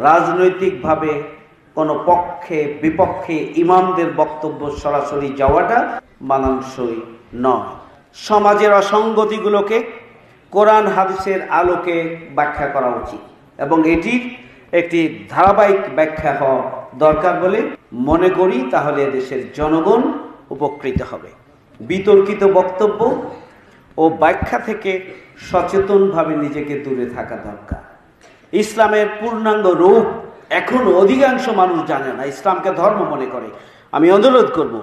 রাজনৈতিকভাবে কোনো পক্ষে বিপক্ষে ইমামদের বক্তব্য সরাসরি যাওয়াটা মানানসই নয়। সমাজের অসঙ্গতিগুলোকে কোরআন হাদিসের আলোকে ব্যাখ্যা করা উচিত এবং এটির একটি ধারাবাহিক ব্যাখ্যা হওয়া দরকার বলে মনে করি। তাহলে দেশের জনগণ উপকৃত হবে। বিতর্কিত বক্তব্য ও ব্যাখ্যা থেকে সচেতনভাবে নিজেকে দূরে থাকা দরকার। ইসলামের পূর্ণাঙ্গ রূপ এখনো অধিকাংশ মানুষ জানে না, ইসলামকে ধর্ম মনে করে। আমি অনুরোধ করব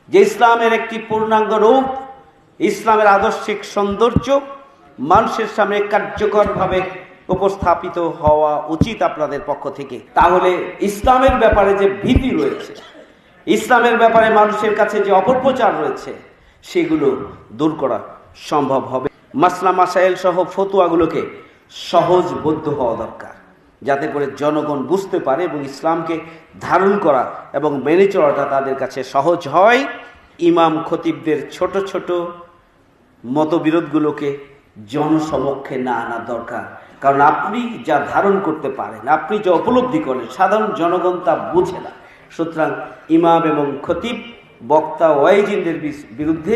যে ইসলামের একটি পূর্ণাঙ্গ রূপ, ইসলামের আদর্শিক সৌন্দর্য মানুষের সামনে কার্যকরভাবে উপস্থাপিত হওয়া উচিত আপনাদের পক্ষ থেকে। তাহলে ইসলামের ব্যাপারে যে ভীতি রয়েছে, ইসলামের ব্যাপারে মানুষের কাছে যে অপপ্রচার রয়েছে, সেগুলো দূর করা সম্ভব হবে। মাসলা মাসাইল সহ ফতুয়াগুলোকে সহজবোধ্য হওয়া দরকার, যাতে করে জনগণ বুঝতে পারে এবং ইসলামকে ধারণ করা এবং মেনে চলাটা তাদের কাছে সহজ হয়। ইমাম খতিবদের ছোট ছোট মতবিরোধগুলোকে জনসমক্ষে না আনা দরকার, কারণ আপনি যা ধারণ করতে পারেন, আপনি যা উপলব্ধি করেন, সাধারণ জনগণ তা বুঝে না। সুতরাং ইমাম এবং খতিব বক্তা ওয়াইজিনদের বিরুদ্ধে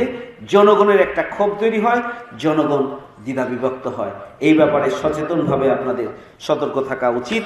জনগণের একটা ক্ষোভ তৈরি হয়, জনগণ দ্বিধাবিভক্ত হয়। এই ব্যাপারে সচেতনভাবে আপনাদের সতর্ক থাকা উচিত।